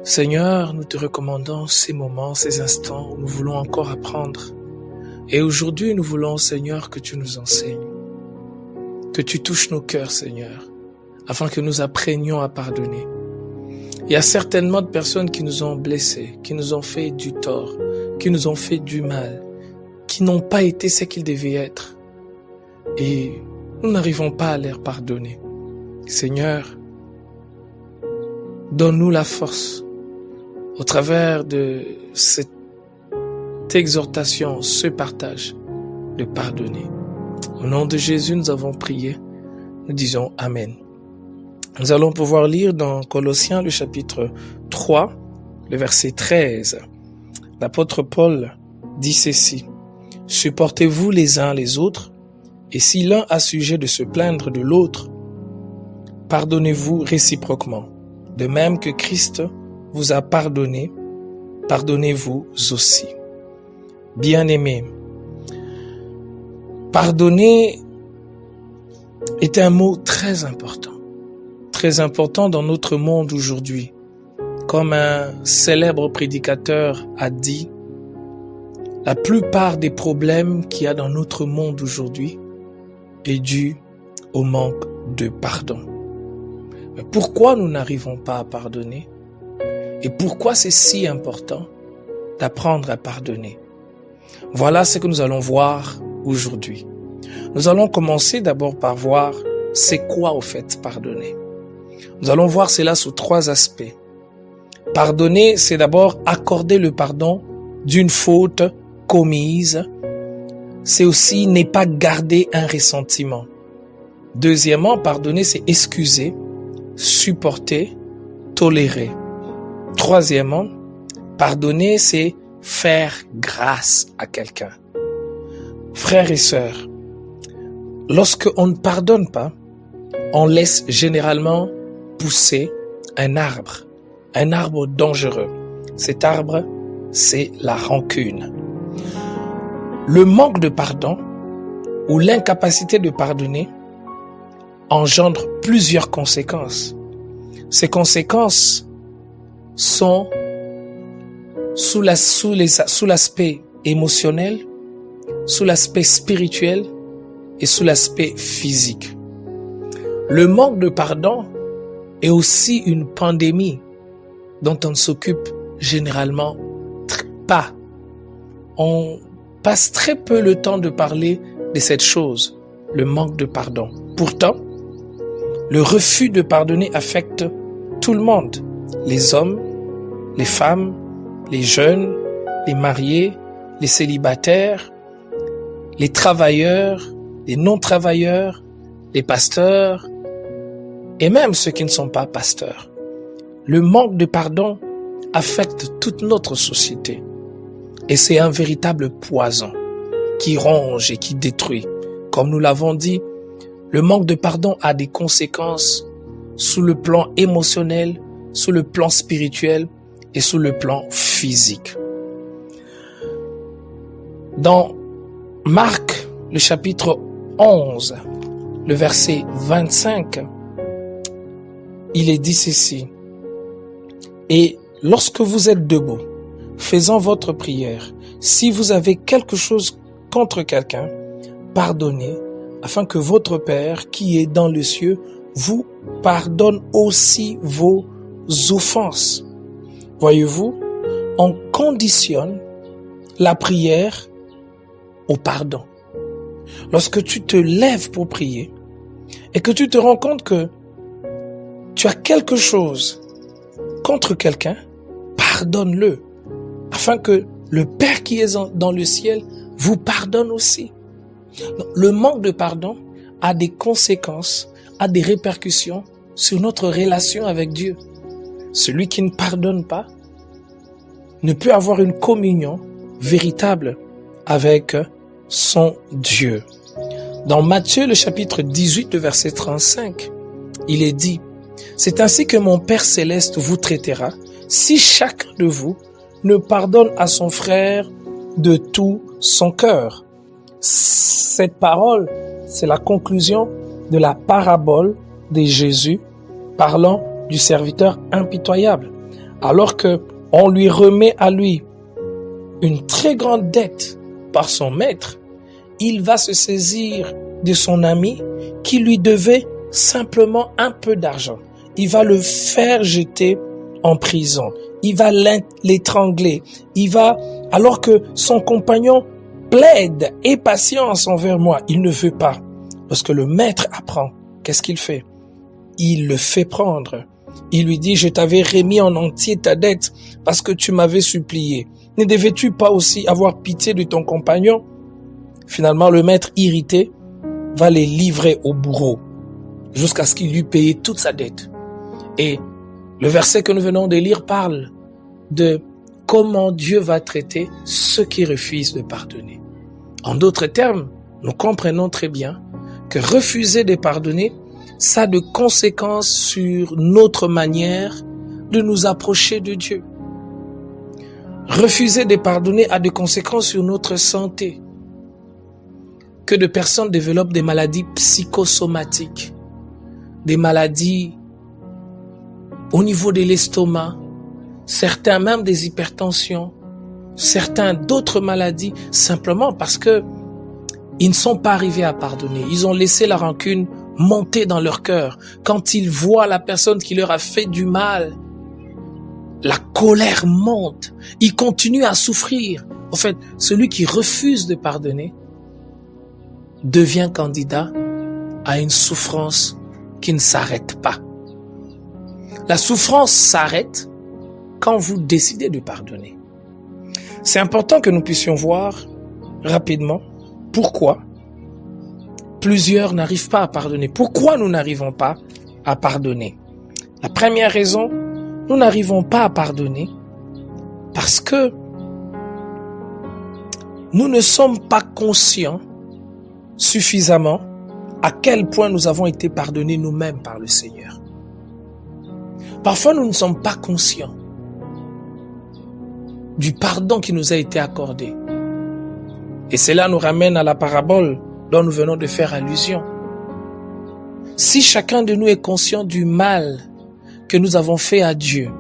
Seigneur, nous te recommandons ces moments, ces instants où nous voulons encore apprendre. Et aujourd'hui, nous voulons, Seigneur, que tu nous enseignes, que tu touches nos cœurs, Seigneur, afin que nous apprenions à pardonner. Il y a certainement de personnes qui nous ont blessés, qui nous ont fait du tort, qui nous ont fait du mal, qui n'ont pas été ce qu'ils devaient être. Et nous n'arrivons pas à leur pardonner. Seigneur, donne-nous la force, au travers de cette exhortation, ce partage, de pardonner. Au nom de Jésus, nous avons prié. Nous disons Amen. Nous allons pouvoir lire dans Colossiens, le chapitre 3, le verset 13. L'apôtre Paul dit ceci. « Supportez-vous les uns les autres, et si l'un a sujet de se plaindre de l'autre, pardonnez-vous réciproquement. De même que Christ vous a pardonné, pardonnez-vous aussi. » Bien-aimés, pardonner est un mot très important dans notre monde aujourd'hui. Comme un célèbre prédicateur a dit, la plupart des problèmes qu'il y a dans notre monde aujourd'hui est dû au manque de pardon. Mais pourquoi nous n'arrivons pas à pardonner? Et pourquoi c'est si important d'apprendre à pardonner? Voilà ce que nous allons voir aujourd'hui. Nous allons commencer d'abord par voir c'est quoi au fait pardonner. Nous allons voir cela sous 3 aspects. Pardonner, c'est d'abord accorder le pardon d'une faute commise. C'est aussi ne pas garder un ressentiment. Deuxièmement, pardonner, c'est excuser, supporter, tolérer. Troisièmement, pardonner, c'est faire grâce à quelqu'un. Frères et sœurs, lorsque on ne pardonne pas, on laisse généralement pousser un arbre dangereux. Cet arbre, c'est la rancune. Le manque de pardon ou l'incapacité de pardonner engendre plusieurs conséquences. Ces conséquences sont sous l'aspect émotionnel, sous l'aspect spirituel et sous l'aspect physique. Le manque de pardon est aussi une pandémie dont on ne s'occupe généralement pas. On passe très peu le temps de parler de cette chose, le manque de pardon. Pourtant, le refus de pardonner affecte tout le monde, les hommes, les femmes, les jeunes, les mariés, les célibataires, les travailleurs, les non-travailleurs, les pasteurs et même ceux qui ne sont pas pasteurs. Le manque de pardon affecte toute notre société et c'est un véritable poison qui ronge et qui détruit. Comme nous l'avons dit, le manque de pardon a des conséquences sous le plan émotionnel, sous le plan spirituel et sous le plan physique. Dans Marc, le chapitre 11, le verset 25, il est dit ceci. « Et lorsque vous êtes debout, faisant votre prière, si vous avez quelque chose contre quelqu'un, pardonnez, afin que votre Père qui est dans les cieux vous pardonne aussi vos offenses. » Voyez-vous, on conditionne la prière au pardon. Lorsque tu te lèves pour prier et que tu te rends compte que tu as quelque chose contre quelqu'un, pardonne-le, afin que le Père qui est dans le ciel vous pardonne aussi. Donc, le manque de pardon a des conséquences, a des répercussions sur notre relation avec Dieu. Celui qui ne pardonne pas ne peut avoir une communion véritable avec son Dieu. Dans Matthieu, le chapitre 18, le verset 35, il est dit « C'est ainsi que mon Père céleste vous traitera si chacun de vous ne pardonne à son frère de tout son cœur. » Cette parole, c'est la conclusion de la parabole de Jésus parlant du serviteur impitoyable. alors que on lui remet à lui une très grande dette par son maître, il va se saisir de son ami qui lui devait simplement un peu d'argent. Il va le faire jeter en prison. Il va l'étrangler. Alors que son compagnon plaide et patience envers moi, il ne veut pas. Lorsque le maître apprend, qu'est-ce qu'il fait? Il le fait prendre. Il lui dit, je t'avais remis en entier ta dette parce que tu m'avais supplié. Ne devais-tu pas aussi avoir pitié de ton compagnon? Finalement, le maître irrité va les livrer au bourreau jusqu'à ce qu'il lui paye toute sa dette. Et le verset que nous venons de lire parle de comment Dieu va traiter ceux qui refusent de pardonner. En d'autres termes, nous comprenons très bien que refuser de pardonner, ça a de conséquences sur notre manière de nous approcher de Dieu. Refuser de pardonner a des conséquences sur notre santé. Que de personnes développent des maladies psychosomatiques, des maladies au niveau de l'estomac, certains même des hypertensions, certains d'autres maladies, simplement parce que ils ne sont pas arrivés à pardonner. Ils ont laissé la rancune monter dans leur cœur. Quand ils voient la personne qui leur a fait du mal, la colère monte. Ils continuent à souffrir. En fait, celui qui refuse de pardonner devient candidat à une souffrance qui ne s'arrête pas. La souffrance s'arrête quand vous décidez de pardonner. C'est important que nous puissions voir rapidement pourquoi plusieurs n'arrivent pas à pardonner. Pourquoi nous n'arrivons pas à pardonner? La première raison, nous n'arrivons pas à pardonner parce que nous ne sommes pas conscients suffisamment à quel point nous avons été pardonnés nous-mêmes par le Seigneur. Parfois, nous ne sommes pas conscients du pardon qui nous a été accordé. Et cela nous ramène à la parabole dont nous venons de faire allusion. Si chacun de nous est conscient du mal que nous avons fait à Dieu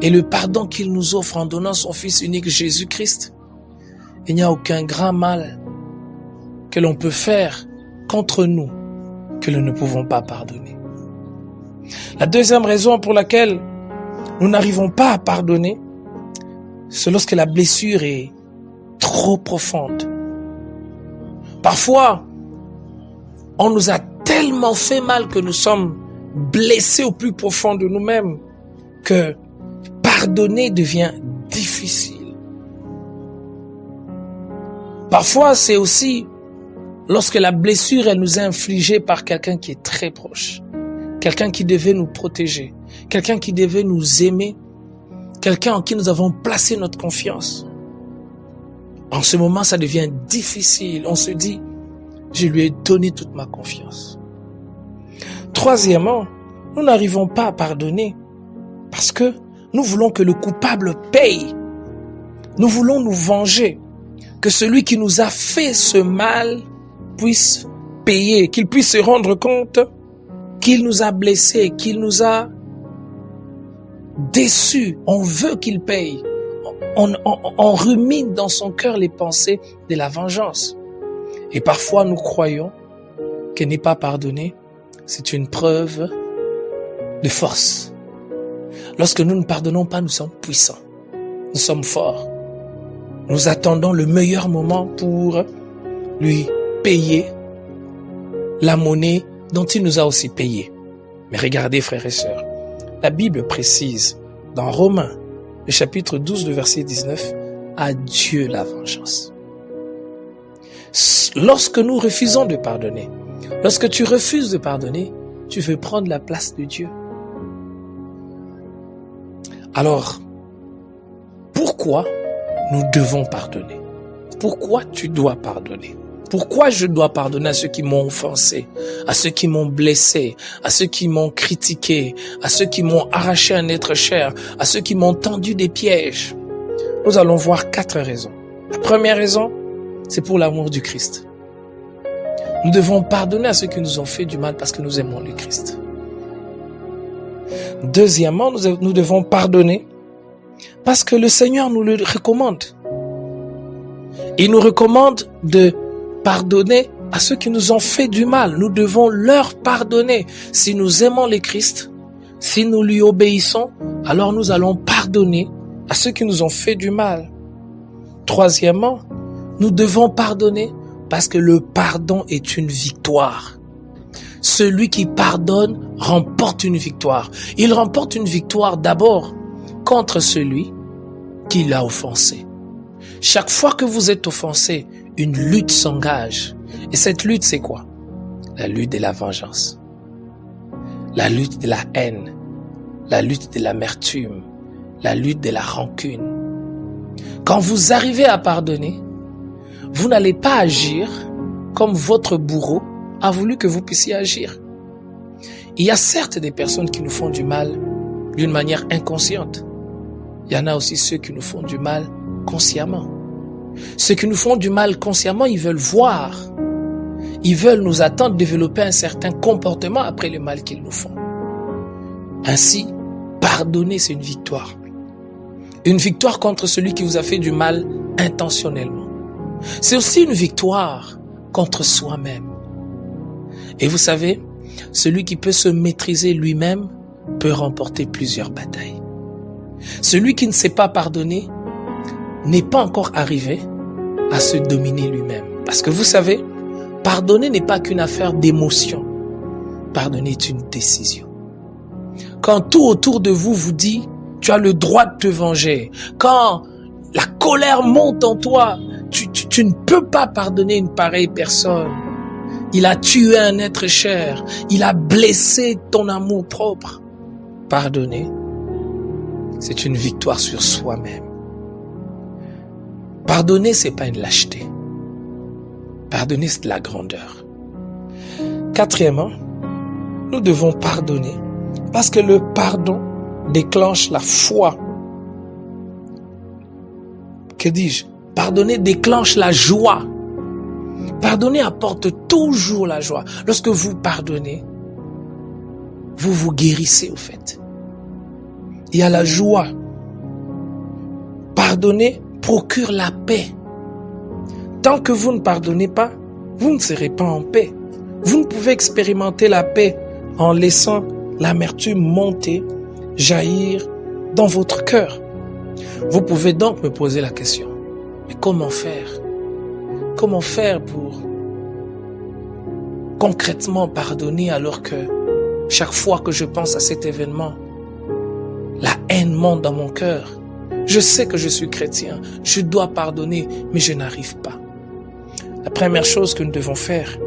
et le pardon qu'il nous offre en donnant son Fils unique Jésus-Christ, il n'y a aucun grand mal que l'on peut faire contre nous que nous ne pouvons pas pardonner. La deuxième raison pour laquelle nous n'arrivons pas à pardonner, c'est lorsque la blessure est trop profonde. Parfois, on nous a tellement fait mal que nous sommes blessés au plus profond de nous-mêmes que pardonner devient difficile. Parfois, c'est aussi lorsque la blessure elle nous est infligée par quelqu'un qui est très proche, quelqu'un qui devait nous protéger, quelqu'un qui devait nous aimer, quelqu'un en qui nous avons placé notre confiance. En ce moment, ça devient difficile. On se dit, je lui ai donné toute ma confiance. Troisièmement, nous n'arrivons pas à pardonner parce que nous voulons que le coupable paye. Nous voulons nous venger. Que celui qui nous a fait ce mal puisse payer, qu'il puisse se rendre compte qu'il nous a blessés, qu'il nous a déçus. On veut qu'il paye. On rumine dans son cœur les pensées de la vengeance. Et parfois, nous croyons que n'est pas pardonné, c'est une preuve de force. Lorsque nous ne pardonnons pas, nous sommes puissants. Nous sommes forts. Nous attendons le meilleur moment pour lui payer la monnaie dont il nous a aussi payé. Mais regardez, frères et sœurs, la Bible précise dans Romains, le chapitre 12, le verset 19, à Dieu la vengeance. Lorsque nous refusons de pardonner, lorsque tu refuses de pardonner, tu veux prendre la place de Dieu. Alors, pourquoi nous devons pardonner? Pourquoi tu dois pardonner? Pourquoi je dois pardonner à ceux qui m'ont offensé, à ceux qui m'ont blessé, à ceux qui m'ont critiqué, à ceux qui m'ont arraché un être cher, à ceux qui m'ont tendu des pièges? Nous allons voir 4 raisons. La première raison, c'est pour l'amour du Christ. Nous devons pardonner à ceux qui nous ont fait du mal parce que nous aimons le Christ. Deuxièmement, nous devons pardonner Parce que le Seigneur nous le recommande. Il nous recommande de pardonner à ceux qui nous ont fait du mal. Nous devons leur pardonner. Si nous aimons le Christ, si nous lui obéissons, alors nous allons pardonner à ceux qui nous ont fait du mal. Troisièmement, nous devons pardonner parce que le pardon est une victoire. Celui qui pardonne remporte une victoire. Il remporte une victoire d'abord contre celui qui l'a offensé. Chaque fois que vous êtes offensé, une lutte s'engage. Et cette lutte, c'est quoi? La lutte de la vengeance. La lutte de la haine. La lutte de l'amertume. La lutte de la rancune. Quand vous arrivez à pardonner, vous n'allez pas agir comme votre bourreau a voulu que vous puissiez agir. Il y a certes des personnes qui nous font du mal d'une manière inconsciente. Il y en a aussi ceux qui nous font du mal consciemment. Ceux qui nous font du mal consciemment, ils veulent voir. Ils veulent nous attendre de développer un certain comportement après le mal qu'ils nous font. Ainsi, pardonner, c'est une victoire. Une victoire contre celui qui vous a fait du mal intentionnellement. C'est aussi une victoire contre soi-même. Et vous savez, celui qui peut se maîtriser lui-même peut remporter plusieurs batailles. Celui qui ne sait pas pardonner n'est pas encore arrivé à se dominer lui-même. Parce que vous savez, pardonner n'est pas qu'une affaire d'émotion. Pardonner est une décision. Quand tout autour de vous vous dit, tu as le droit de te venger. Quand la colère monte en toi, tu ne peux pas pardonner une pareille personne. Il a tué un être cher. Il a blessé ton amour propre. Pardonner, c'est une victoire sur soi-même. Pardonner, c'est pas une lâcheté. Pardonner, c'est de la grandeur. Quatrièmement, nous devons pardonner parce que le pardon déclenche la foi. Que dis-je? Pardonner déclenche la joie. Pardonner apporte toujours la joie. Lorsque vous pardonnez, vous vous guérissez au fait. Il y a la joie. Pardonner procure la paix. Tant que vous ne pardonnez pas, vous ne serez pas en paix. Vous ne pouvez expérimenter la paix en laissant l'amertume monter, jaillir dans votre cœur. Vous pouvez donc me poser la question, mais comment faire? Comment faire pour concrètement pardonner alors que chaque fois que je pense à cet événement, la haine monte dans mon cœur? Je sais que je suis chrétien, je dois pardonner, mais je n'arrive pas. La première chose que nous devons faire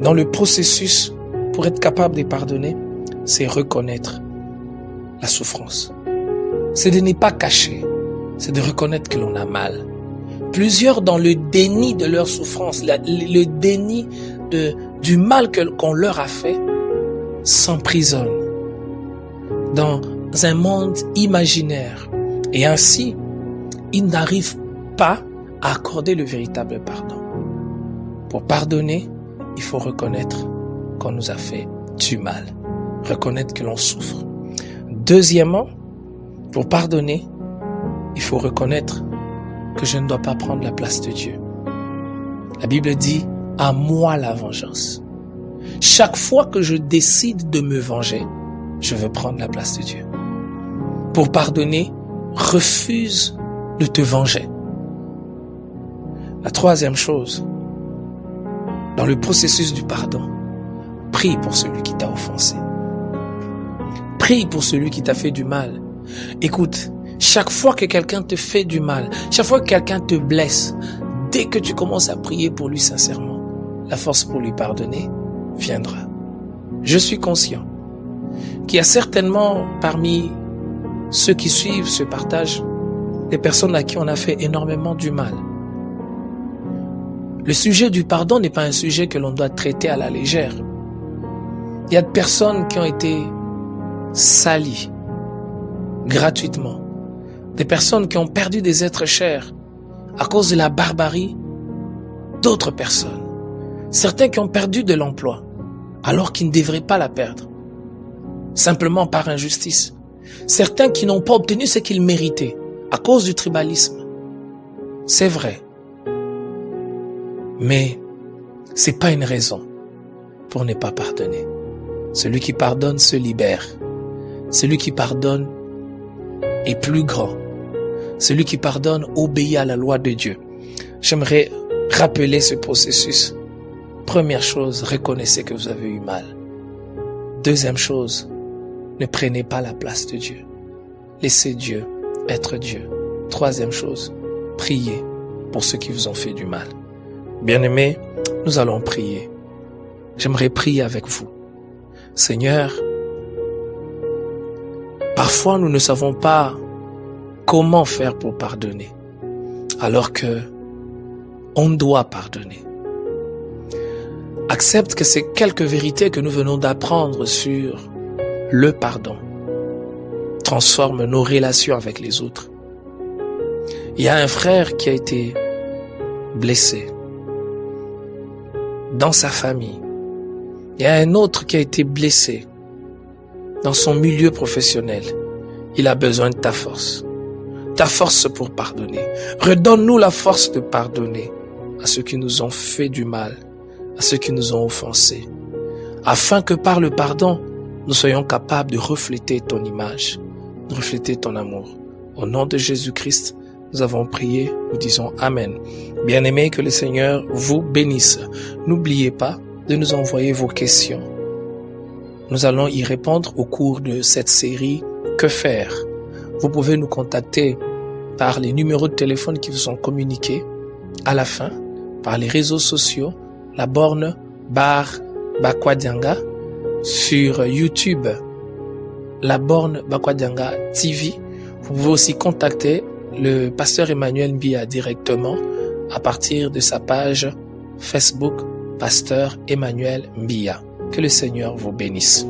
dans le processus pour être capable de pardonner, c'est reconnaître la souffrance. C'est de ne pas cacher, c'est de reconnaître que l'on a mal. Plusieurs, dans le déni de leur souffrance, le déni du mal qu'on leur a fait, s'emprisonnent dans un monde imaginaire. Et ainsi, ils n'arrivent pas à accorder le véritable pardon. Pour pardonner, il faut reconnaître qu'on nous a fait du mal. Reconnaître que l'on souffre. Deuxièmement, pour pardonner, il faut reconnaître que je ne dois pas prendre la place de Dieu. La Bible dit, à moi la vengeance. Chaque fois que je décide de me venger, je veux prendre la place de Dieu. Pour pardonner, refuse de te venger. La troisième chose, dans le processus du pardon, prie pour celui qui t'a offensé. Prie pour celui qui t'a fait du mal. Écoute, chaque fois que quelqu'un te fait du mal, chaque fois que quelqu'un te blesse, dès que tu commences à prier pour lui sincèrement, la force pour lui pardonner viendra. Je suis conscient qu'il y a certainement parmi ceux qui suivent ce partage des personnes à qui on a fait énormément du mal. Le sujet du pardon n'est pas un sujet que l'on doit traiter à la légère. Il y a des personnes qui ont été salies gratuitement. Des personnes qui ont perdu des êtres chers à cause de la barbarie d'autres personnes. Certains qui ont perdu de l'emploi alors qu'ils ne devraient pas la perdre, simplement par injustice. Certains qui n'ont pas obtenu ce qu'ils méritaient à cause du tribalisme. C'est vrai. Mais c'est pas une raison pour ne pas pardonner. Celui qui pardonne se libère. Celui qui pardonne est plus grand. Celui qui pardonne obéit à la loi de Dieu. J'aimerais rappeler ce processus. Première chose, reconnaissez que vous avez eu mal. Deuxième chose, ne prenez pas la place de Dieu. Laissez Dieu être Dieu. Troisième chose, priez pour ceux qui vous ont fait du mal. Bien-aimés, nous allons prier. J'aimerais prier avec vous. Seigneur, parfois nous ne savons pas comment faire pour pardonner, alors que on doit pardonner. Accepte que ces quelques vérités que nous venons d'apprendre sur le pardon transforment nos relations avec les autres. Il y a un frère qui a été blessé dans sa famille. Il y a un autre qui a été blessé dans son milieu professionnel. Il a besoin de ta force pour pardonner. Redonne-nous la force de pardonner à ceux qui nous ont fait du mal, à ceux qui nous ont offensés, afin que par le pardon, nous soyons capables de refléter ton image, de refléter ton amour. Au nom de Jésus-Christ, nous avons prié, nous disons Amen. Bien-aimés, que le Seigneur vous bénisse. N'oubliez pas de nous envoyer vos questions. Nous allons y répondre au cours de cette série « Que faire ?» Vous pouvez nous contacter par les numéros de téléphone qui vous sont communiqués à la fin, par les réseaux sociaux, la borne Bar Bakwadianga, sur YouTube, la borne Bakwadianga TV. Vous pouvez aussi contacter le pasteur Emmanuel Mbia directement à partir de sa page Facebook Pasteur Emmanuel Mbia. Que le Seigneur vous bénisse.